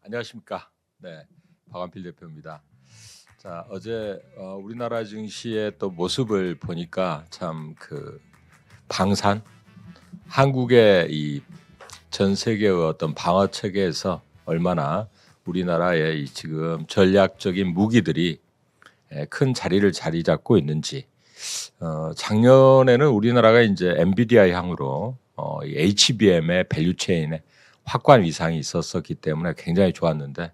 안녕하십니까. 네, 박완필 대표입니다. 자, 어제 우리나라 증시의 또 모습을 보니까 참 방산 한국의 이 전 세계의 어떤 방어 체계에서 얼마나 우리나라의 이 지금 전략적인 무기들이 큰 자리를 자리 잡고 있는지. 작년에는 우리나라가 이제 엔비디아 향으로 이 HBM의 밸류체인에 확고한 위상이 있었기 때문에 굉장히 좋았는데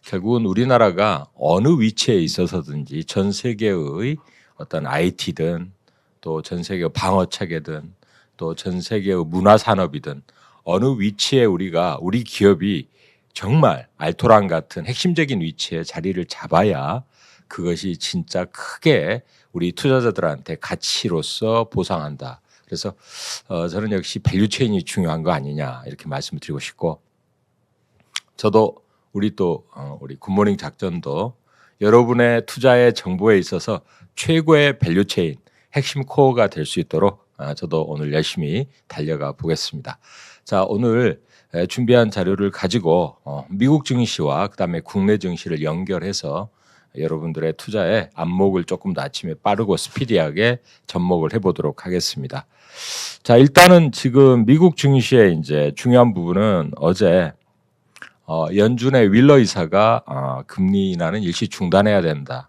결국은 우리나라가 어느 위치에 있어서든지 전 세계의 어떤 IT든 또 전 세계 방어 체계든 또 전 세계의 문화 산업이든 어느 위치에 우리 기업이 정말 알토란 같은 핵심적인 위치에 자리를 잡아야 그것이 진짜 크게 우리 투자자들한테 가치로서 보상한다. 그래서 저는 역시 밸류체인이 중요한 거 아니냐 이렇게 말씀을 드리고 싶고, 저도 우리 굿모닝 작전도 여러분의 투자의 정보에 있어서 최고의 밸류체인 핵심 코어가 될 수 있도록 저도 오늘 열심히 달려가 보겠습니다. 자, 오늘 준비한 자료를 가지고 미국 증시와 그다음에 국내 증시를 연결해서 여러분들의 투자의 안목을 조금 더 아침에 빠르고 스피디하게 접목을 해보도록 하겠습니다. 자, 일단은 지금 미국 증시의 이제 중요한 부분은 어제 연준의 윌러 이사가 금리 인하는 일시 중단해야 된다.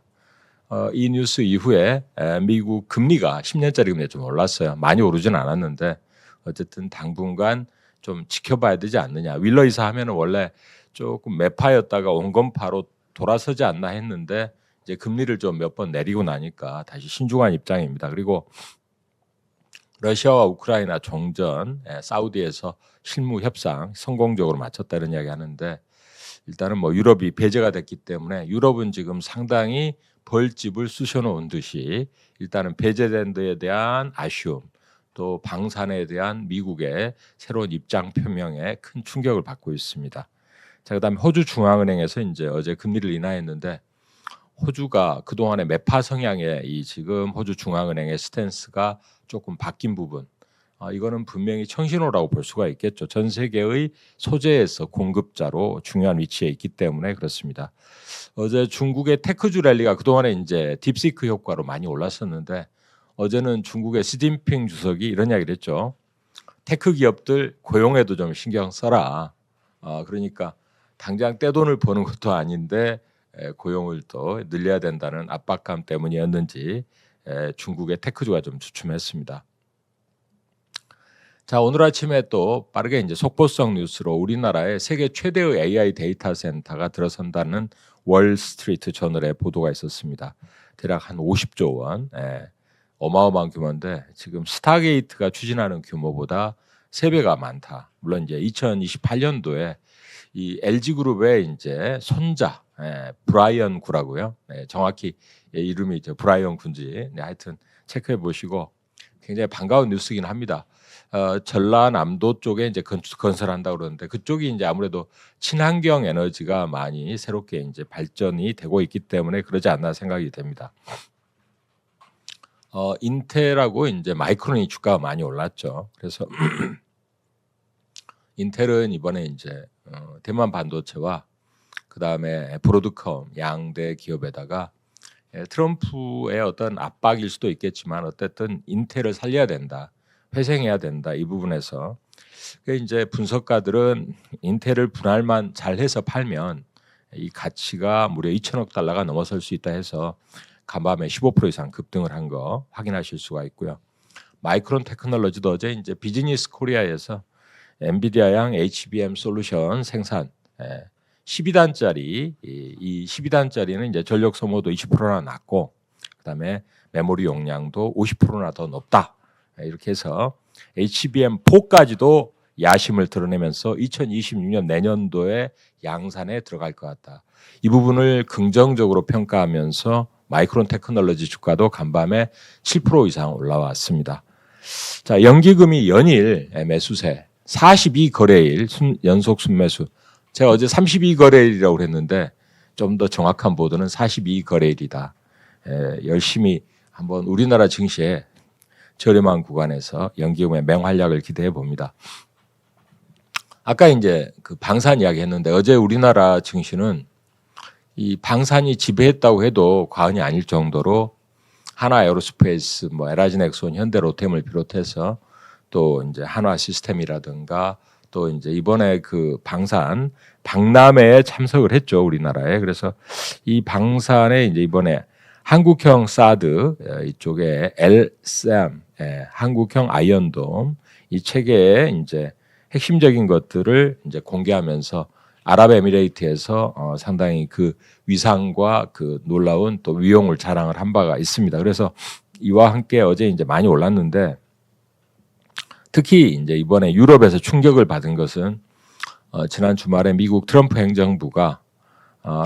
이 뉴스 이후에 미국 금리가 10년짜리 금리가 좀 올랐어요. 많이 오르진 않았는데 어쨌든 당분간 좀 지켜봐야 되지 않느냐. 윌러 이사 하면은 원래 조금 매파였다가 온건파로 돌아서지 않나 했는데 이제 금리를 좀 몇 번 내리고 나니까 다시 신중한 입장입니다. 그리고 러시아와 우크라이나 종전, 사우디에서 실무 협상 성공적으로 마쳤다는 이야기 하는데, 일단은 뭐 유럽이 배제가 됐기 때문에 유럽은 지금 상당히 벌집을 쑤셔놓은 듯이 일단은 배제된 데에 대한 아쉬움, 또 방산에 대한 미국의 새로운 입장 표명에 큰 충격을 받고 있습니다. 자, 그다음에 호주 중앙은행에서 이제 어제 금리를 인하했는데, 호주가 그동안의 매파 성향의 이 지금 호주 중앙은행의 스탠스가 조금 바뀐 부분, 이거는 분명히 청신호라고 볼 수가 있겠죠. 전 세계의 소재에서 공급자로 중요한 위치에 있기 때문에 그렇습니다. 어제 중국의 테크주 랠리가 그동안에 이제 딥시크 효과로 많이 올랐었는데, 어제는 중국의 시진핑 주석이 이런 이야기를 했죠. 테크 기업들 고용에도 좀 신경 써라. 그러니까 당장 떼돈을 버는 것도 아닌데 고용을 더 늘려야 된다는 압박감 때문이었는지 중국의 테크주가 좀 주춤했습니다. 자, 오늘 아침에 또 빠르게 이제 속보성 뉴스로 우리나라의 세계 최대의 AI 데이터 센터가 들어선다는 월스트리트 저널의 보도가 있었습니다. 대략 한 50조 원, 어마어마한 규모인데 지금 스타게이트가 추진하는 규모보다 3배가 많다. 물론 이제 2028년도에 이 LG그룹의 이제 손자 브라이언 구라고요. 정확히 이름이 이제 브라이언 군지. 하여튼 체크해 보시고 굉장히 반가운 뉴스긴 합니다. 전라남도 쪽에 이제 건설한다고 그러는데 그쪽이 이제 아무래도 친환경 에너지가 많이 새롭게 이제 발전이 되고 있기 때문에 그러지 않나 생각이 됩니다. 인텔하고 이제 마이크론이 주가가 많이 올랐죠. 그래서 인텔은 이번에 이제 대만 반도체와 그다음에 브로드컴 양대 기업에다가 트럼프의 어떤 압박일 수도 있겠지만 어쨌든 인텔을 살려야 된다, 회생해야 된다, 이 부분에서 이제 분석가들은 인텔을 분할만 잘해서 팔면 이 가치가 무려 2천억 달러가 넘어설 수 있다 해서 간밤에 15% 이상 급등을 한 거 확인하실 수가 있고요. 마이크론 테크놀로지도 어제 이제 비즈니스 코리아에서 엔비디아양 HBM 솔루션 생산 12단짜리, 이 12단짜리는 이제 전력 소모도 20%나 낮고 그다음에 메모리 용량도 50%나 더 높다. 이렇게 해서 HBM4까지도 야심을 드러내면서 2026년 내년도에 양산에 들어갈 것 같다. 이 부분을 긍정적으로 평가하면서 마이크론 테크놀로지 주가도 간밤에 7% 이상 올라왔습니다. 자, 연기금이 연일 매수세 42거래일 연속 순매수. 제가 어제 32거래일이라고 그랬는데 좀 더 정확한 보도는 42거래일이다. 열심히 한번 우리나라 증시에 저렴한 구간에서 연기금의 맹활약을 기대해 봅니다. 아까 이제 그 방산 이야기 했는데 어제 우리나라 증시는 이 방산이 지배했다고 해도 과언이 아닐 정도로 한화 에어로스페이스, 뭐 LG 넥슨, 현대로템을 비롯해서 또 이제 한화 시스템이라든가 또 이제 이번에 그 방산 박람회에 참석을 했죠, 우리나라에. 그래서 이 방산에 이제 이번에 한국형 사드 이쪽에 LSAM 한국형 아이언돔 이 체계의 이제 핵심적인 것들을 이제 공개하면서 아랍에미레이트에서 상당히 그 위상과 그 놀라운 또 위용을 자랑을 한 바가 있습니다. 그래서 이와 함께 어제 이제 많이 올랐는데 특히 이제 이번에 유럽에서 충격을 받은 것은 지난 주말에 미국 트럼프 행정부가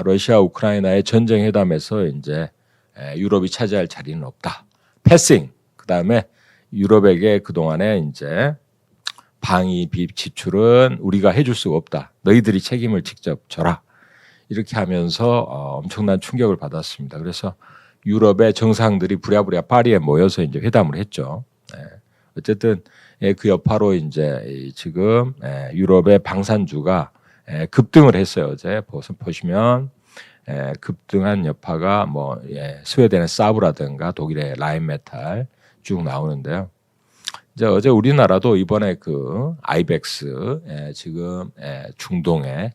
러시아 우크라이나의 전쟁 회담에서 이제 유럽이 차지할 자리는 없다. 패싱. 그다음에 유럽에게 그동안에 이제 방위비 지출은 우리가 해줄 수가 없다. 너희들이 책임을 직접 져라. 이렇게 하면서 엄청난 충격을 받았습니다. 그래서 유럽의 정상들이 부랴부랴 파리에 모여서 이제 회담을 했죠. 어쨌든 그 여파로 이제 지금 유럽의 방산주가 급등을 했어요. 어제 보시면 급등한 여파가 뭐 스웨덴의 사브라든가 독일의 라인메탈 쭉 나오는데요. 이제 어제 우리나라도 이번에 그 아이벡스 지금 중동의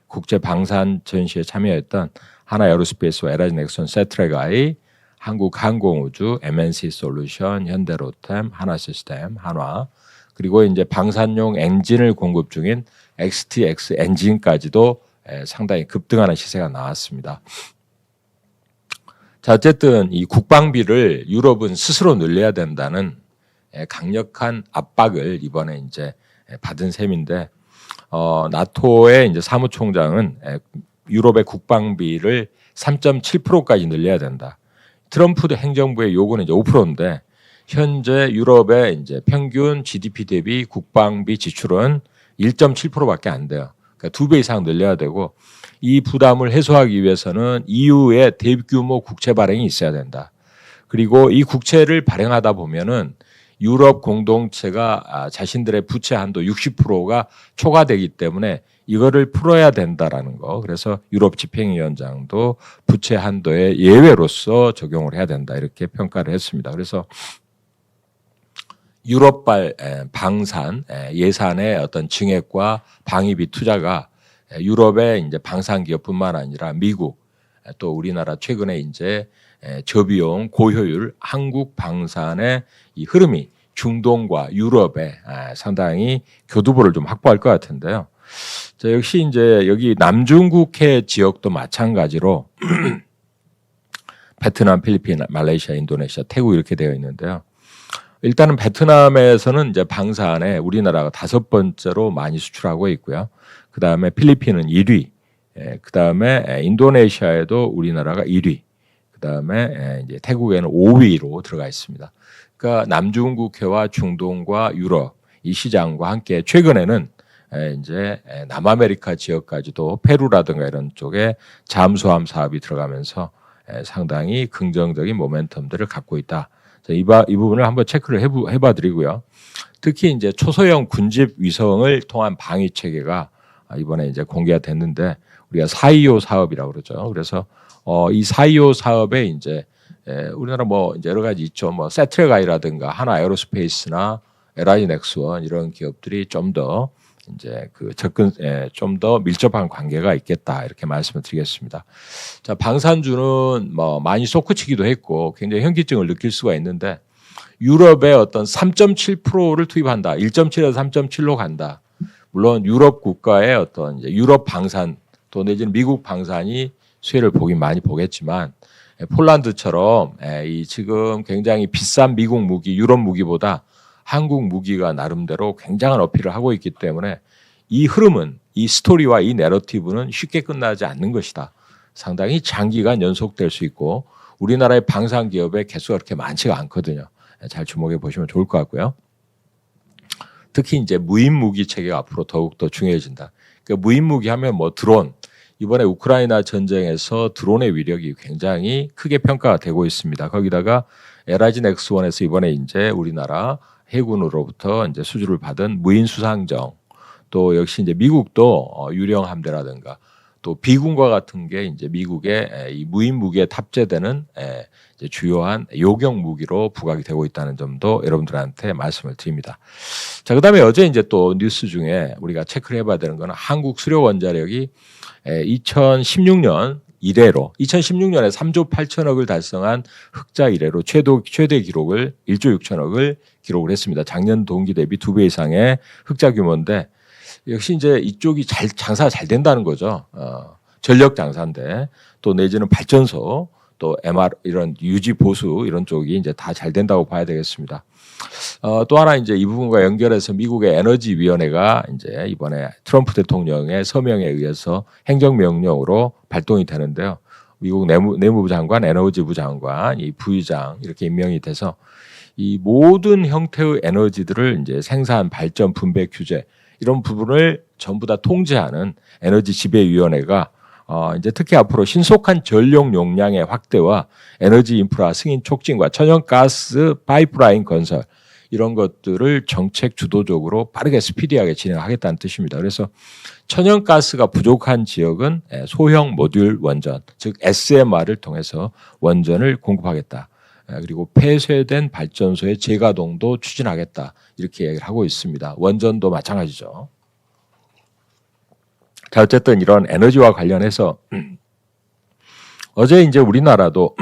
국제 방산 전시에 참여했던 한화 에어로스페이스와 LG 넥슨, 세트랙아이, 한국항공우주, MNC 솔루션, 현대로템, 한화시스템, 한화 그리고 이제 방산용 엔진을 공급 중인 XTX 엔진까지도 상당히 급등하는 시세가 나왔습니다. 자, 어쨌든 이 국방비를 유럽은 스스로 늘려야 된다는 강력한 압박을 이번에 이제 받은 셈인데 나토의 이제 사무총장은 유럽의 국방비를 3.7%까지 늘려야 된다. 트럼프 행정부의 요구는 이제 5%인데 현재 유럽의 이제 평균 GDP 대비 국방비 지출은 1.7%밖에 안 돼요. 그러니까 2배 이상 늘려야 되고 이 부담을 해소하기 위해서는 EU의 대규모 국채 발행이 있어야 된다. 그리고 이 국채를 발행하다 보면은 유럽 공동체가 자신들의 부채 한도 60%가 초과되기 때문에 이거를 풀어야 된다라는 거. 그래서 유럽 집행위원장도 부채 한도의 예외로서 적용을 해야 된다 이렇게 평가를 했습니다. 그래서 유럽발 방산 예산의 어떤 증액과 방위비 투자가 유럽의 이제 방산 기업뿐만 아니라 미국 또 우리나라 최근에 이제 저비용 고효율 한국 방산의 이 흐름이 중동과 유럽에 상당히 교두보를 좀 확보할 것 같은데요. 자, 역시 이제 여기 남중국해 지역도 마찬가지로 베트남, 필리핀, 말레이시아, 인도네시아, 태국 이렇게 되어 있는데요. 일단은 베트남에서는 이제 방산에 우리나라가 5번째로 많이 수출하고 있고요. 그 다음에 필리핀은 1위, 그 다음에 인도네시아에도 우리나라가 1위, 그 다음에 이제 태국에는 5위로 들어가 있습니다. 그러니까 남중국해와 중동과 유럽 이 시장과 함께 최근에는 이제 남아메리카 지역까지도 페루라든가 이런 쪽에 잠수함 사업이 들어가면서 상당히 긍정적인 모멘텀들을 갖고 있다. 이 부분을 한번 체크를 해봐 드리고요. 특히 이제 초소형 군집 위성을 통한 방위 체계가 이번에 이제 공개가 됐는데 우리가 425 사업이라고 그러죠. 그래서 이 425 사업에 이제 우리나라 뭐 이제 여러 가지 있죠. 뭐 세트랙아이라든가 한화 에어로스페이스나 LG 넥슨 이런 기업들이 좀 더 이제 그 접근 좀 더 밀접한 관계가 있겠다 이렇게 말씀을 드리겠습니다. 자, 방산주는 뭐 많이 솟구치기도 했고 굉장히 현기증을 느낄 수가 있는데 유럽의 어떤 3.7%를 투입한다. 1.7에서 3.7로 간다. 물론 유럽 국가의 어떤 이제 유럽 방산 또 내지는 미국 방산이 수혜를 보긴 많이 보겠지만 폴란드처럼 이 지금 굉장히 비싼 미국 무기, 유럽 무기보다 한국 무기가 나름대로 굉장한 어필을 하고 있기 때문에 이 흐름은 이 스토리와 이 내러티브는 쉽게 끝나지 않는 것이다. 상당히 장기간 연속될 수 있고 우리나라의 방산 기업의 개수가 그렇게 많지가 않거든요. 잘 주목해 보시면 좋을 것 같고요. 특히 이제 무인 무기 체계가 앞으로 더욱 더 중요해진다. 그러니까 무인 무기 하면 뭐 드론 이번에 우크라이나 전쟁에서 드론의 위력이 굉장히 크게 평가가 되고 있습니다. 거기다가 LG 넥스원에서 이번에 이제 우리나라 해군으로부터 이제 수주를 받은 무인 수상정 또 역시 이제 미국도 유령 함대라든가 또 비군과 같은 게 이제 미국의 이 무인 무기에 탑재되는 이제 주요한 요격 무기로 부각이 되고 있다는 점도 여러분들한테 말씀을 드립니다. 자, 그다음에 어제 이제 또 뉴스 중에 우리가 체크를 해봐야 되는 거는 한국 수력 원자력이 2016년 이래로 2016년에 3조 8천억을 달성한 흑자 이래로 최대 기록을 1조 6천억을 기록을 했습니다. 작년 동기 대비 2배 이상의 흑자 규모인데 역시 이제 이쪽이 장사가 잘 된다는 거죠. 전력 장사인데 또 내지는 발전소 또 MR 이런 유지 보수 이런 쪽이 이제 다 잘 된다고 봐야 되겠습니다. 또 하나 이제 이 부분과 연결해서 미국의 에너지위원회가 이제 이번에 트럼프 대통령의 서명에 의해서 행정명령으로 발동이 되는데요. 미국 내무부 장관, 에너지부 장관, 이 부의장 이렇게 임명이 돼서 이 모든 형태의 에너지들을 이제 생산, 발전, 분배, 규제 이런 부분을 전부 다 통제하는 에너지 지배위원회가 이제 특히 앞으로 신속한 전력 용량의 확대와 에너지 인프라 승인 촉진과 천연가스 파이프라인 건설 이런 것들을 정책 주도적으로 빠르게 스피디하게 진행하겠다는 뜻입니다. 그래서 천연가스가 부족한 지역은 소형 모듈 원전, 즉 SMR을 통해서 원전을 공급하겠다. 그리고 폐쇄된 발전소의 재가동도 추진하겠다. 이렇게 얘기를 하고 있습니다. 원전도 마찬가지죠. 자, 어쨌든 이런 에너지와 관련해서 어제 이제 우리나라도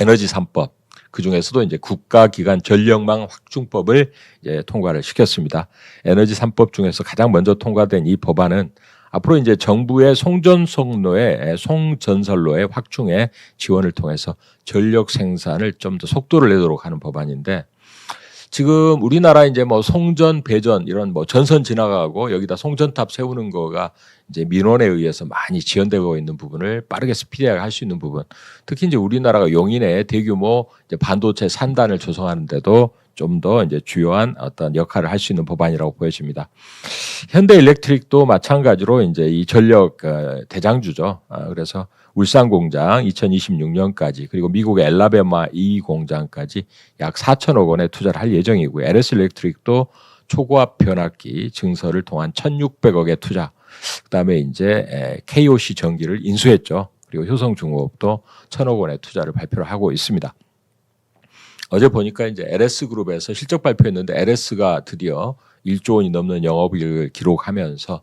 에너지 3법 그 중에서도 이제 국가기관 전력망 확충법을 이제 통과를 시켰습니다. 에너지 3법 중에서 가장 먼저 통과된 이 법안은 앞으로 이제 정부의 송전선로의 확충에 지원을 통해서 전력 생산을 좀 더 속도를 내도록 하는 법안인데 지금 우리나라 이제 뭐 송전, 배전 이런 뭐 전선 지나가고 여기다 송전탑 세우는 거가 이제 민원에 의해서 많이 지연되고 있는 부분을 빠르게 스피디하게 할 수 있는 부분. 특히 이제 우리나라가 용인에 대규모 이제 반도체 산단을 조성하는데도 좀 더 이제 주요한 어떤 역할을 할 수 있는 법안이라고 보여집니다. 현대일렉트릭도 마찬가지로 이제 이 전력 대장주죠. 그래서 울산 공장 2026년까지 그리고 미국의 엘라베마 2 공장까지 약 4천억 원의 투자를 할 예정이고요. LS 일렉트릭도 초고압 변압기 증설을 통한 1,600억의 투자. 그다음에 이제 KOC 전기를 인수했죠. 그리고 효성중공업도 1,000억 원의 투자를 발표를 하고 있습니다. 어제 보니까 이제 LS 그룹에서 실적 발표했는데 LS가 드디어 1조 원이 넘는 영업이익을 기록하면서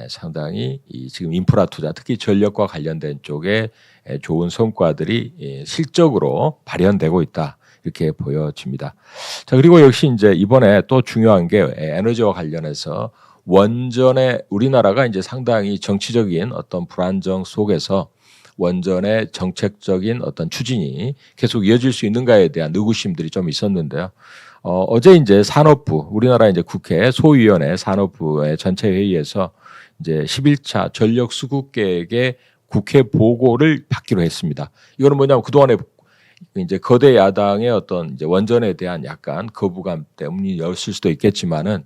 상당히 이 지금 인프라 투자, 특히 전력과 관련된 쪽에 좋은 성과들이 실적으로 발현되고 있다. 이렇게 보여집니다. 자, 그리고 역시 이제 이번에 또 중요한 게 에너지와 관련해서 원전에 우리나라가 이제 상당히 정치적인 어떤 불안정 속에서 원전의 정책적인 어떤 추진이 계속 이어질 수 있는가에 대한 의구심들이 좀 있었는데요. 어제 이제 산업부, 우리나라 이제 국회 소위원회 산업부의 전체 회의에서 이제 11차 전력 수급 계획의 국회 보고를 받기로 했습니다. 이거는 뭐냐면 그동안에 이제 거대 야당의 어떤 이제 원전에 대한 약간 거부감 때문이었을 수도 있겠지만은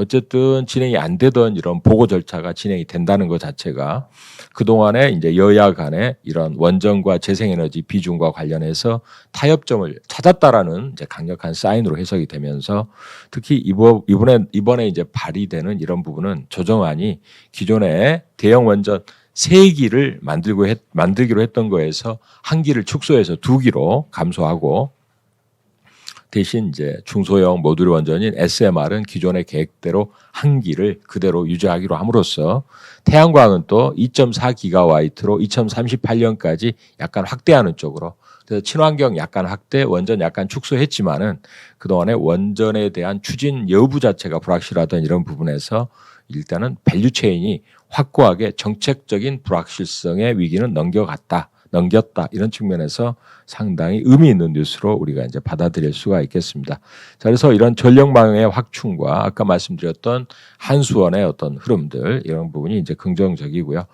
어쨌든 진행이 안 되던 이런 보고 절차가 진행이 된다는 것 자체가 그동안에 이제 여야 간에 이런 원전과 재생에너지 비중과 관련해서 타협점을 찾았다라는 이제 강력한 사인으로 해석이 되면서 특히 이번에 이제 발의되는 이런 부분은 조정안이 기존의 대형 원전 3기를 만들기로 했던 거에서 1기를 축소해서 2기로 감소하고 대신 이제 중소형 모듈 원전인 SMR은 기존의 계획대로 1기를 그대로 유지하기로 함으로써 태양광은 또 2.4기가와트로 2038년까지 약간 확대하는 쪽으로 그래서 친환경 약간 확대, 원전 약간 축소했지만은 그동안에 원전에 대한 추진 여부 자체가 불확실하던 이런 부분에서 일단은 밸류체인이 확고하게 정책적인 불확실성의 위기는 넘겼다 이런 측면에서 상당히 의미 있는 뉴스로 우리가 이제 받아들일 수가 있겠습니다. 자, 그래서 이런 전력망의 확충과 아까 말씀드렸던 한수원의 어떤 흐름들 이런 부분이 이제 긍정적이고요.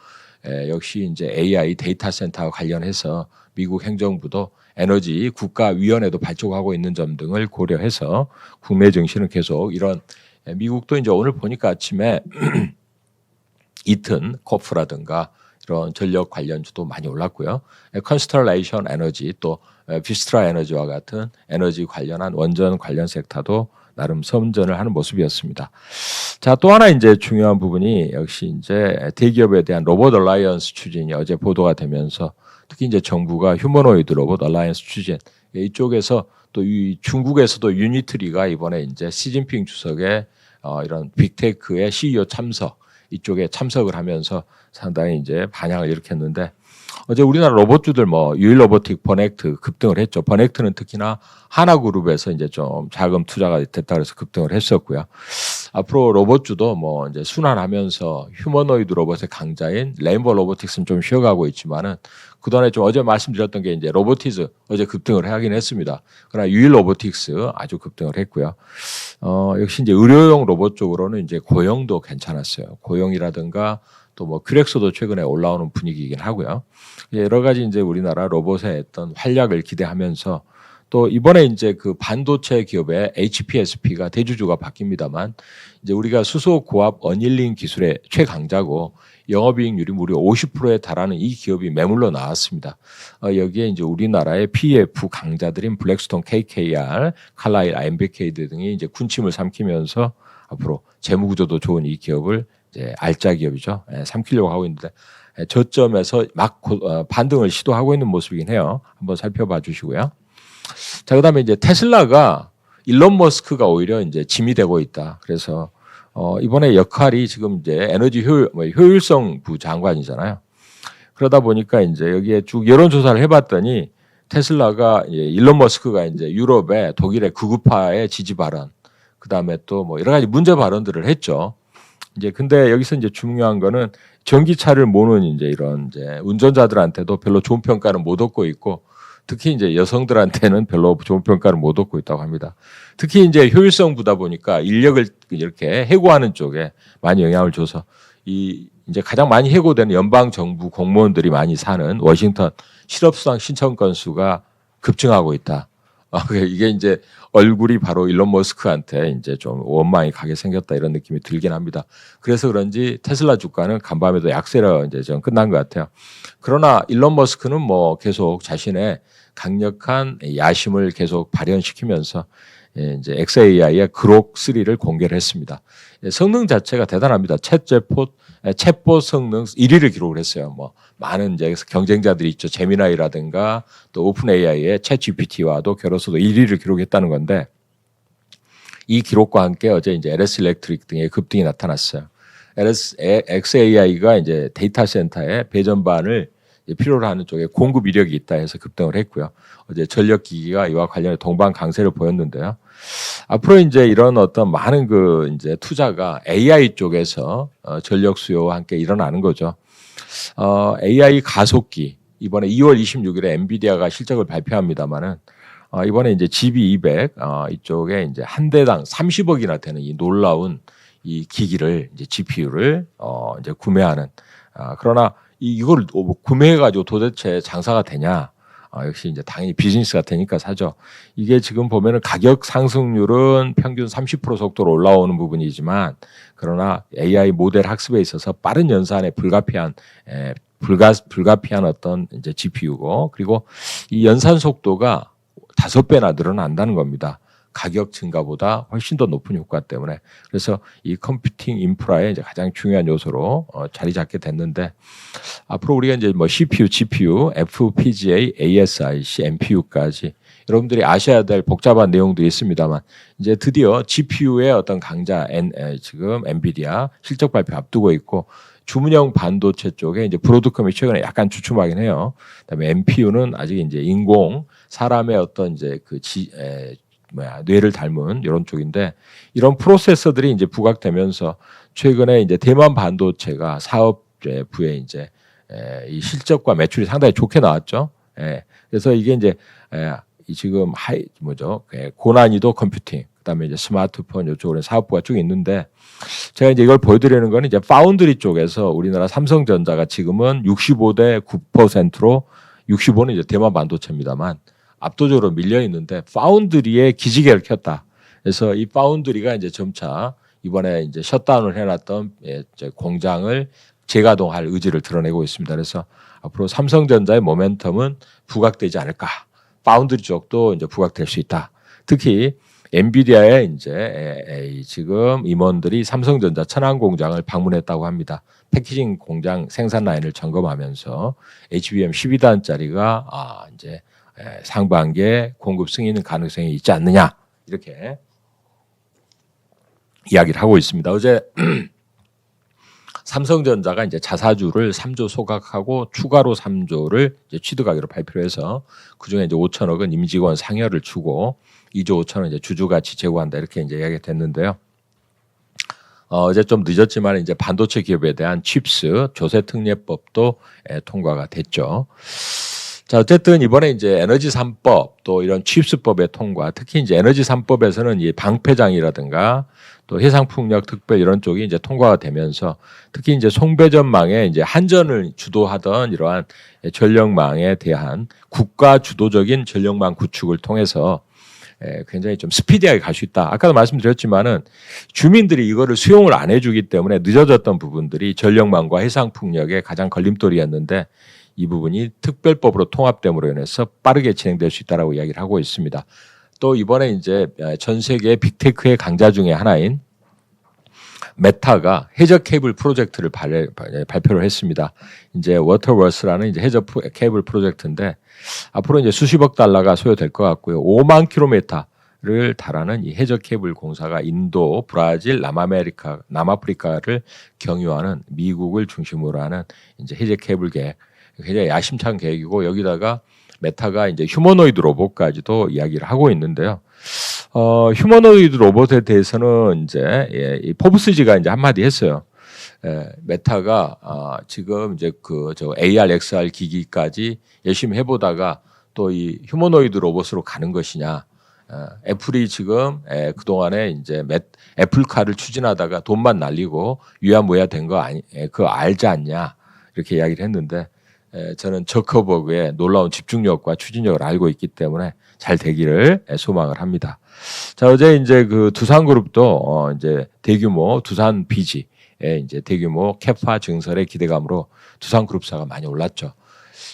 역시 이제 AI 데이터 센터와 관련해서 미국 행정부도 에너지 국가위원회도 발족하고 있는 점 등을 고려해서 국내 증시는 계속 이런 미국도 이제 오늘 보니까 아침에 이튼 코프라든가 이런 전력 관련주도 많이 올랐고요. 컨스텔레이션 에너지 또 비스트라 에너지와 같은 에너지 관련한 원전 관련 섹터도 나름 선전을 하는 모습이었습니다. 자, 또 하나 이제 중요한 부분이 역시 이제 대기업에 대한 로봇 얼라이언스 추진이 어제 보도가 되면서 특히 이제 정부가 휴머노이드 로봇 얼라이언스 추진 이쪽에서 또 이 중국에서도 유니트리가 이번에 이제 시진핑 주석의 이런 빅테크의 CEO 참석 이쪽에 참석을 하면서 상당히 이제 반향을 일으켰는데 어제 우리나라 로봇주들 뭐 유일로보틱, 버넥트 급등을 했죠. 버넥트는 특히나 하나그룹에서 이제 좀 자금 투자가 됐다 그래서 급등을 했었고요. 앞으로 로봇주도 뭐 이제 순환하면서 휴머노이드 로봇의 강자인 레인보우 로보틱스는 좀 쉬어가고 있지만은 그동안에 좀 어제 말씀드렸던 게 이제 로보티즈 어제 급등을 하긴 했습니다. 그러나 유일 로보틱스 아주 급등을 했고요. 역시 이제 의료용 로봇 쪽으로는 이제 고용도 괜찮았어요. 고용이라든가 또 뭐 큐렉스도 최근에 올라오는 분위기이긴 하고요. 여러 가지 이제 우리나라 로봇의 어떤 활약을 기대하면서 또 이번에 이제 그 반도체 기업의 HPSP가 대주주가 바뀝니다만 이제 우리가 수소 고압 어닐링 기술의 최강자고 영업이익률이 무려 50%에 달하는 이 기업이 매물로 나왔습니다. 여기에 이제 우리나라의 PF 강자들인 블랙스톤, KKR, 칼라일, IMBK 등이 이제 군침을 삼키면서 앞으로 재무구조도 좋은 이 기업을 이제 알짜 기업이죠. 삼키려고 하고 있는데 저점에서 막 반등을 시도하고 있는 모습이긴 해요. 한번 살펴봐 주시고요. 자, 그다음에 이제 테슬라가 일론 머스크가 오히려 이제 짐이 되고 있다. 그래서 이번에 역할이 지금 이제 에너지 효율성부 장관이잖아요. 그러다 보니까 이제 여기에 쭉 여론조사를 해봤더니 테슬라가 일론 머스크가 이제 유럽에 독일의 극우파의 지지 발언, 그다음에 또 뭐 여러 가지 문제 발언들을 했죠. 이제 근데 여기서 이제 중요한 거는 전기차를 모는 이제 이런 이제 운전자들한테도 별로 좋은 평가를 못 얻고 있고 특히 이제 여성들한테는 별로 좋은 평가를 못 얻고 있다고 합니다. 특히 이제 효율성보다 보니까 인력을 이렇게 해고하는 쪽에 많이 영향을 줘서 이 이제 가장 많이 해고되는 연방 정부 공무원들이 많이 사는 워싱턴 실업수당 신청 건수가 급증하고 있다. 이게 이제 얼굴이 바로 일론 머스크한테 이제 좀 원망이 가게 생겼다 이런 느낌이 들긴 합니다. 그래서 그런지 테슬라 주가는 간밤에도 약세로 이제 좀 끝난 것 같아요. 그러나 일론 머스크는 뭐 계속 자신의 강력한 야심을 계속 발현시키면서 이제 XAI의 그록 3를 공개를 했습니다. 성능 자체가 대단합니다. 챗봇 성능 1위를 기록을 했어요. 뭐 많은 이제 경쟁자들이 있죠. 제미나이라든가 또 오픈 AI의 챗 GPT와도 겨뤄서도 1위를 기록했다는 건데 이 기록과 함께 어제 이제 LS 일렉트릭 등의 급등이 나타났어요. XAI가 이제 데이터 센터의 배전반을 필요로 하는 쪽에 공급 이력이 있다 해서 급등을 했고요. 어제 전력기기가 이와 관련해 동반 강세를 보였는데요. 앞으로 이제 이런 어떤 많은 그 이제 투자가 AI 쪽에서 전력 수요와 함께 일어나는 거죠. AI 가속기 이번에 2월 26일에 엔비디아가 실적을 발표합니다만은 이번에 이제 GB200 이쪽에 이제 한 대당 30억이나 되는 이 놀라운 이 기기를 이제 GPU를 이제 구매하는 그러나 이걸 구매해가지고 도대체 장사가 되냐? 역시 이제 당연히 비즈니스가 되니까 사죠. 이게 지금 보면은 가격 상승률은 평균 30% 속도로 올라오는 부분이지만 그러나 AI 모델 학습에 있어서 빠른 연산에 불가피한 어떤 이제 GPU고 그리고 이 연산 속도가 5배나 늘어난다는 겁니다. 가격 증가보다 훨씬 더 높은 효과 때문에 그래서 이 컴퓨팅 인프라의 이제 가장 중요한 요소로 자리 잡게 됐는데 앞으로 우리가 이제 뭐 CPU, GPU, FPGA, ASIC, NPU까지 여러분들이 아셔야 될 복잡한 내용들이 있습니다만 이제 드디어 GPU의 어떤 강자 지금 엔비디아 실적 발표 앞두고 있고 주문형 반도체 쪽에 이제 브로드컴이 최근에 약간 주춤하긴 해요. 그다음에 NPU는 아직 이제 인공 사람의 어떤 이제 그 뇌를 닮은 이런 쪽인데 이런 프로세서들이 이제 부각되면서 최근에 이제 대만 반도체가 사업부에 이제 이 실적과 매출이 상당히 좋게 나왔죠. 그래서 이게 이제 지금 고난이도 컴퓨팅, 그다음에 이제 스마트폰 이쪽으로 사업부가 쭉 있는데 제가 이제 이걸 보여드리는 건 이제 파운드리 쪽에서 우리나라 삼성전자가 지금은 65대 9%로 65는 이제 대만 반도체입니다만. 압도적으로 밀려 있는데 파운드리의 기지개를 켰다. 그래서 이 파운드리가 이제 점차 이번에 이제 셧다운을 해놨던 공장을 재가동할 의지를 드러내고 있습니다. 그래서 앞으로 삼성전자의 모멘텀은 부각되지 않을까. 파운드리 쪽도 이제 부각될 수 있다. 특히 엔비디아의 이제 지금 임원들이 삼성전자 천안 공장을 방문했다고 합니다. 패키징 공장 생산 라인을 점검하면서 HBM 12단짜리가 이제 상반기에 공급 승인 가능성이 있지 않느냐 이렇게 이야기를 하고 있습니다. 어제 삼성전자가 이제 자사주를 3조 소각하고 추가로 3조를 이제 취득하기로 발표를 해서 그중에 이제 5천억은 임직원 상여를 주고 2조 5천원 이제 주주가치 제고한다 이렇게 이제 이야기가 됐는데요. 어제 좀 늦었지만 이제 반도체 기업에 대한 칩스 조세 특례법도 통과가 됐죠. 자, 어쨌든 이번에 이제 에너지 3법 또 이런 칩스법의 통과, 특히 이제 에너지 3법에서는 이 방패장이라든가 또 해상풍력 특별 이런 쪽이 이제 통과가 되면서 특히 이제 송배전망에 이제 한전을 주도하던 이러한 전력망에 대한 국가 주도적인 전력망 구축을 통해서 굉장히 좀 스피디하게 갈 수 있다. 아까도 말씀드렸지만은 주민들이 이거를 수용을 안 해주기 때문에 늦어졌던 부분들이 전력망과 해상풍력의 가장 걸림돌이었는데 이 부분이 특별법으로 통합됨으로 인해서 빠르게 진행될 수 있다라고 이야기를 하고 있습니다. 또 이번에 이제 전 세계 빅테크의 강자 중에 하나인 메타가 해저 케이블 프로젝트를 발표를 했습니다. 이제 워터워스라는 이제 해저 케이블 프로젝트인데 앞으로 이제 수십억 달러가 소요될 것 같고요. 5만 킬로미터를 달하는 이 해저 케이블 공사가 인도, 브라질, 남아프리카를 경유하는 미국을 중심으로 하는 이제 해저 케이블 계획, 굉장히 야심찬 계획이고 여기다가 메타가 이제 휴머노이드 로봇까지도 이야기를 하고 있는데요. 휴머노이드 로봇에 대해서는 이제 이 포브스지가 이제 한마디 했어요. 메타가 지금 이제 저 AR, XR 기기까지 열심히 해보다가 또 이 휴머노이드 로봇으로 가는 것이냐. 애플이 지금 그동안에 이제 애플카를 추진하다가 돈만 날리고 유야무야 된 거 그거 알지 않냐. 이렇게 이야기를 했는데 저는 저커버그의 놀라운 집중력과 추진력을 알고 있기 때문에 잘 되기를 소망을 합니다. 자, 어제 이제 그 두산그룹도 이제 대규모 두산 비지에 이제 대규모 캐파 증설의 기대감으로 두산그룹사가 많이 올랐죠.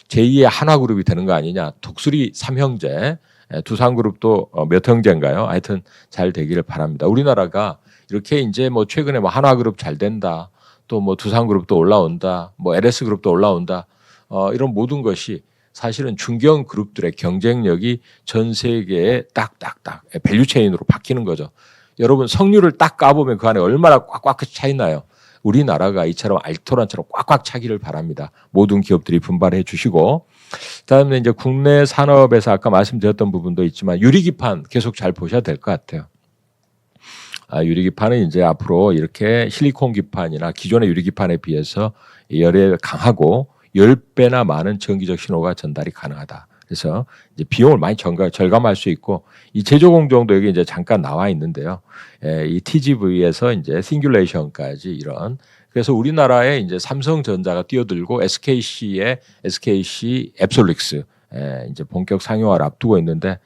제2의 한화그룹이 되는 거 아니냐. 독수리 3형제, 두산그룹도 몇 형제인가요? 하여튼 잘 되기를 바랍니다. 우리나라가 이렇게 이제 뭐 최근에 뭐 한화그룹 잘 된다, 또 뭐 두산그룹도 올라온다, 뭐 LS그룹도 올라온다. 이런 모든 것이 사실은 중견 그룹들의 경쟁력이 전 세계에 딱딱딱 밸류체인으로 바뀌는 거죠. 여러분 석류를 딱 까보면 그 안에 얼마나 꽉꽉 차 있나요? 우리나라가 이처럼 알토란처럼 꽉꽉 차기를 바랍니다. 모든 기업들이 분발해 주시고 그다음에 이제 국내 산업에서 아까 말씀드렸던 부분도 있지만 유리기판 계속 잘 보셔야 될 것 같아요. 유리기판은 이제 앞으로 이렇게 실리콘 기판이나 기존의 유리기판에 비해서 열에 강하고 10배나 많은 전기적 신호가 전달이 가능하다. 그래서 이제 비용을 많이 절감할 수 있고 이 제조 공정도 여기 이제 잠깐 나와 있는데요. 이 TGV에서 이제 싱귤레이션까지 이런 그래서 우리나라에 이제 삼성전자가 뛰어들고 SKC 앱솔릭스 이제 본격 상용화를 앞두고 있는데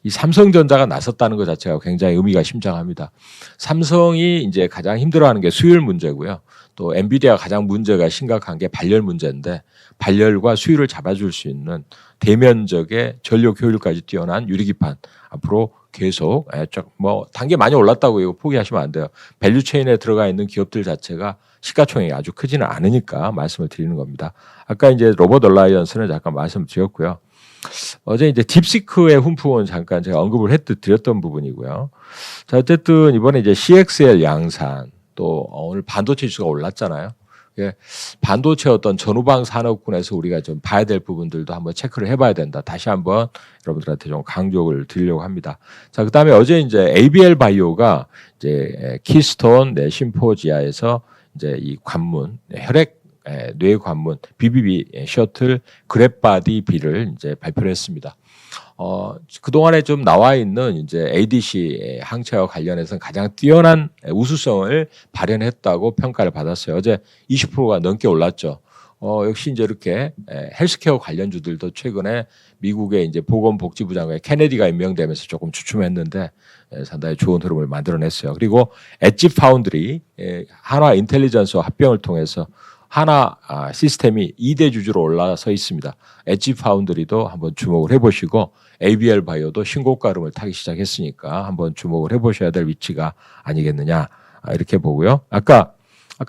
이 삼성전자가 나섰다는 것 자체가 굉장히 의미가 심장합니다. 삼성이 이제 가장 힘들어하는 게 수율 문제고요. 또 엔비디아가 가장 문제가 심각한 게 발열 문제인데 발열과 수율을 잡아줄 수 있는 대면적의 전력 효율까지 뛰어난 유리기판 앞으로 계속 뭐 단계 많이 올랐다고 이거 포기하시면 안 돼요. 밸류체인에 들어가 있는 기업들 자체가 시가총액이 아주 크지는 않으니까 말씀을 드리는 겁니다. 아까 이제 로봇 얼라이언스는 잠깐 말씀드렸고요. 어제 이제 딥시크의 훈풍은 잠깐 제가 언급을 드렸던 부분이고요. 자, 어쨌든 이번에 이제 CXL 양산 또 오늘 반도체 지수가 올랐잖아요. 반도체 어떤 전후방 산업군에서 우리가 좀 봐야 될 부분들도 한번 체크를 해봐야 된다. 다시 한번 여러분들한테 좀 강조를 드리려고 합니다. 자, 그다음에 어제 이제 ABL 바이오가 이제 키스톤 심포지아에서 이제 이 관문 혈액 뇌 관문 BBB 셔틀 그랩바디 B를 이제 발표를 했습니다. 그동안에 좀 나와 있는 이제 ADC 항체와 관련해서는 가장 뛰어난 우수성을 발현했다고 평가를 받았어요. 어제 20%가 넘게 올랐죠. 역시 이제 이렇게 헬스케어 관련주들도 최근에 미국의 이제 보건복지부 장관 케네디가 임명되면서 조금 주춤했는데 상당히 좋은 흐름을 만들어냈어요. 그리고 엣지 파운드리 한화 인텔리전스와 합병을 통해서 하나 시스템이 2대 주주로 올라서 있습니다. 엣지 파운드리도 한번 주목을 해보시고 ABL 바이오도 신고가름을 타기 시작했으니까 한번 주목을 해보셔야 될 위치가 아니겠느냐 이렇게 보고요. 아까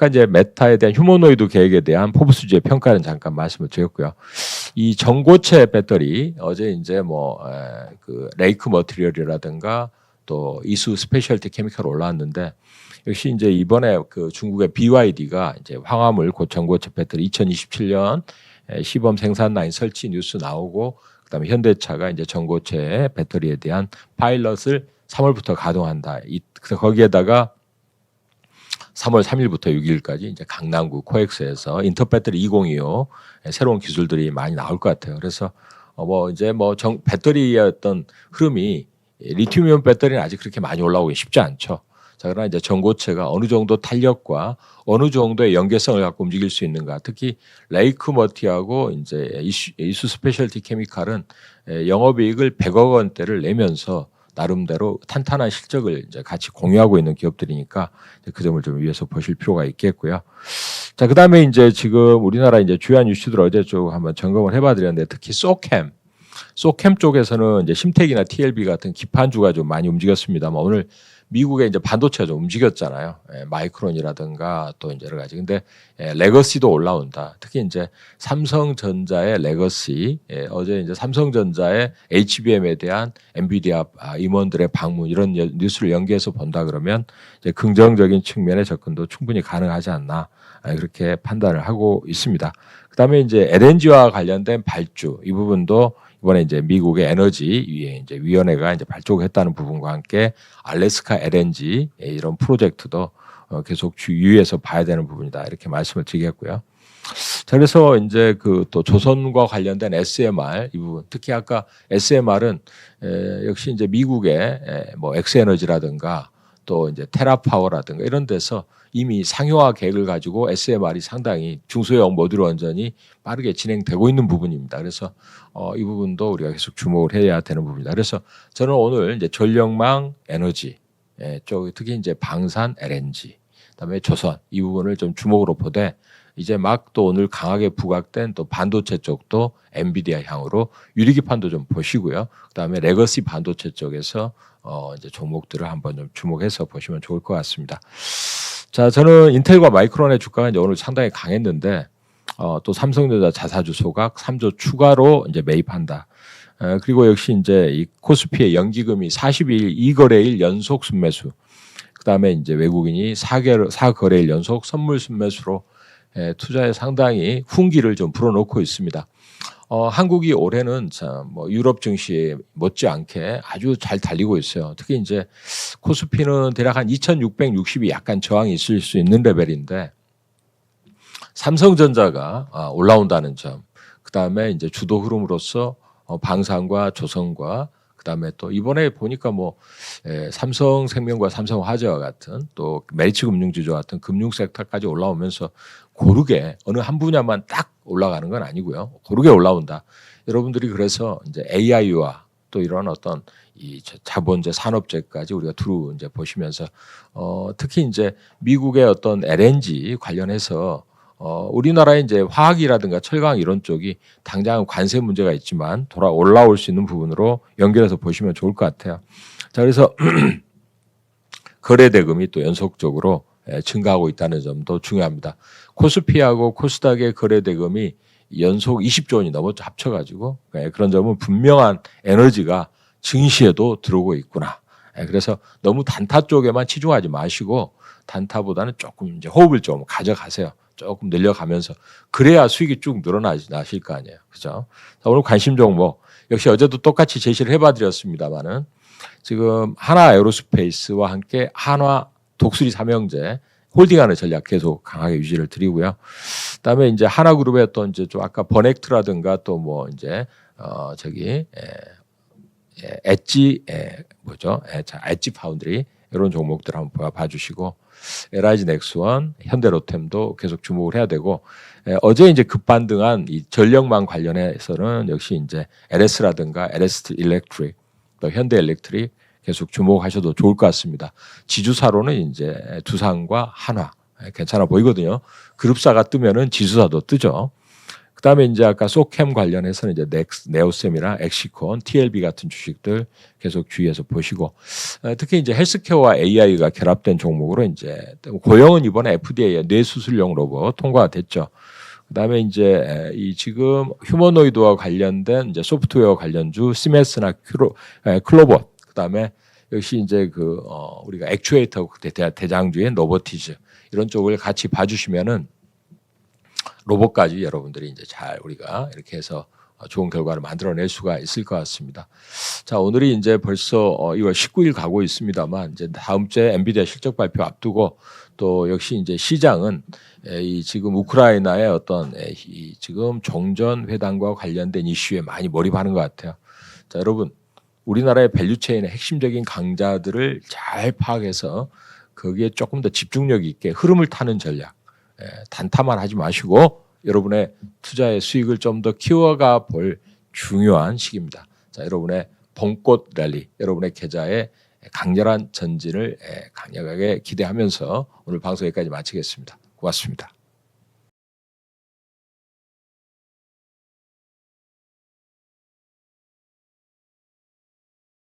이제 메타에 대한 휴머노이드 계획에 대한 포브스주의 평가는 잠깐 말씀을 드렸고요. 이 전고체 배터리 어제 이제 그 레이크 머티리얼이라든가 또 이수 스페셜티 케미컬 올라왔는데 역시 이제 이번에 그 중국의 BYD가 이제 황화물 고전고체 배터리 2027년 시범 생산 라인 설치 뉴스 나오고 그다음에 현대차가 이제 전고체 배터리에 대한 파일럿을 3월부터 가동한다. 거기에다가 3월 3일부터 6일까지 이제 강남구 코엑스에서 인터배터리 2025 새로운 기술들이 많이 나올 것 같아요. 그래서 배터리의 어떤 흐름이 리튬이온 배터리는 아직 그렇게 많이 올라오기 쉽지 않죠. 자, 그러나 이제 전고체가 어느 정도 탄력과 어느 정도의 연계성을 갖고 움직일 수 있는가. 특히 레이크 머티하고 이제 이수 스페셜티 케미칼은 영업이익을 100억 원대를 내면서 나름대로 탄탄한 실적을 이제 같이 공유하고 있는 기업들이니까 그 점을 좀 위에서 보실 필요가 있겠고요. 자, 그다음에 이제 지금 우리나라 이제 주요한 이슈들 어제 쪽 한번 점검을 해봐드렸는데 특히 소캠 쪽에서는 이제 심텍이나 TLB 같은 기판주가 좀 많이 움직였습니다만 오늘 미국의 이제 반도체가 좀 움직였잖아요. 마이크론이라든가 또 이제 여러 가지. 근데 레거시도 올라온다. 특히 이제 삼성전자의 레거시, 어제 이제 삼성전자의 HBM에 대한 엔비디아 임원들의 방문 이런 뉴스를 연계해서 본다 그러면 이제 긍정적인 측면의 접근도 충분히 가능하지 않나 그렇게 판단을 하고 있습니다. 그다음에 이제 LNG와 관련된 발주 이 부분도 이번에 이제 미국의 에너지 이제 위원회가 이제 발족했다는 부분과 함께 알래스카 LNG 이런 프로젝트도 계속 주위에서 봐야 되는 부분이다 이렇게 말씀을 드리겠고요. 자, 그래서 이제 그 또 조선과 관련된 SMR 이 부분 특히 아까 SMR은 역시 이제 미국의 엑스에너지라든가 또 이제 테라파워라든가 이런 데서 이미 상용화 계획을 가지고 SMR이 상당히 중소형 모듈 원전이 빠르게 진행되고 있는 부분입니다. 그래서 이 부분도 우리가 계속 주목을 해야 되는 부분입니다. 그래서 저는 오늘 이제 전력망 에너지 쪽 특히 이제 방산 LNG 그다음에 조선 이 부분을 좀 주목으로 보되 이제 막 또 오늘 강하게 부각된 또 반도체 쪽도 엔비디아 향으로 유리기판도 좀 보시고요. 그다음에 레거시 반도체 쪽에서 이제 종목들을 한번 좀 주목해서 보시면 좋을 것 같습니다. 자, 저는 인텔과 마이크론의 주가가 이제 오늘 상당히 강했는데 또 삼성전자 자사주 소각 3조 추가로 이제 매입한다. 그리고 역시 이제 이 코스피의 연기금이 42일 2거래일 연속 순매수. 그다음에 이제 외국인이 4거래일 연속 선물 순매수로 투자에 상당히 훈기를 좀 불어넣고 있습니다. 한국이 올해는 참 유럽 증시에 못지않게 아주 잘 달리고 있어요. 특히 이제 코스피는 대략 한 2,660이 약간 저항이 있을 수 있는 레벨인데 삼성전자가 올라온다는 점, 그 다음에 이제 주도 흐름으로서 방산과 조선과 그다음에 또 이번에 보니까 삼성생명과 삼성화재와 같은 또 메리츠금융지주와 같은 금융 섹터까지 올라오면서 고르게 어느 한 분야만 딱 올라가는 건 아니고요. 고르게 올라온다. 여러분들이 그래서 이제 AI와 또 이런 어떤 이 자본재 산업재까지 우리가 두루 이제 보시면서 특히 이제 미국의 어떤 LNG 관련해서 우리나라의 이제 화학이라든가 철강 이런 쪽이 당장 관세 문제가 있지만 올라올 수 있는 부분으로 연결해서 보시면 좋을 것 같아요. 자, 그래서 거래 대금이 또 연속적으로 증가하고 있다는 점도 중요합니다. 코스피하고 코스닥의 거래 대금이 연속 20조 원이 넘어 합쳐가지고 그런 점은 분명한 에너지가 증시에도 들어오고 있구나. 그래서 너무 단타 쪽에만 치중하지 마시고 단타보다는 조금 이제 호흡을 좀 가져가세요. 조금 늘려가면서 그래야 수익이 쭉 늘어나실 거 아니에요. 그죠? 오늘 관심 종목 역시 어제도 똑같이 제시를 해봐드렸습니다만은 지금 하나 에어로스페이스와 함께 한화 독수리 삼형제 홀딩하는 전략 계속 강하게 유지를 드리고요. 그다음에 이제 하나그룹의 어떤 이제 좀 아까 버넥트라든가 또 이제 엣지 엣지 파운드리 이런 종목들 한번 봐주시고 LIG 넥스원, 현대로템도 계속 주목을 해야 되고 어제 이제 급반등한 이 전력망 관련해서는 역시 이제 LS라든가 LS 일렉트릭 또 현대 일렉트릭 계속 주목하셔도 좋을 것 같습니다. 지주사로는 이제 두산과 한화 괜찮아 보이거든요. 그룹사가 뜨면은 지수사도 뜨죠. 그다음에 이제 아까 소캠 관련해서는 이제 네오셈이나 엑시콘, TLB 같은 주식들 계속 주의해서 보시고 특히 이제 헬스케어와 AI가 결합된 종목으로 이제 고영은 이번에 FDA에 뇌수술용 로봇 통과가 됐죠. 그다음에 이제 이 지금 휴머노이드와 관련된 이제 소프트웨어 관련주 시메스나 클로봇 그다음에 역시 이제 우리가 액추에이터 대장주인 로보티즈 이런 쪽을 같이 봐주시면은 로봇까지 여러분들이 이제 잘 우리가 이렇게 해서 좋은 결과를 만들어낼 수가 있을 것 같습니다. 자, 오늘이 이제 벌써 2월 19일 가고 있습니다만 이제 다음 주에 엔비디아 실적 발표 앞두고 또 역시 이제 시장은 이 지금 우크라이나의 어떤 이 지금 정전 회담과 관련된 이슈에 많이 몰입하는 것 같아요. 자, 여러분 우리나라의 밸류체인의 핵심적인 강자들을 잘 파악해서 거기에 조금 더 집중력 있게 흐름을 타는 전략, 단타만 하지 마시고 여러분의 투자의 수익을 좀 더 키워가 볼 중요한 시기입니다. 자, 여러분의 봄꽃 랠리, 여러분의 계좌에 강렬한 전진을 강력하게 기대하면서 오늘 방송 여기까지 마치겠습니다. 고맙습니다.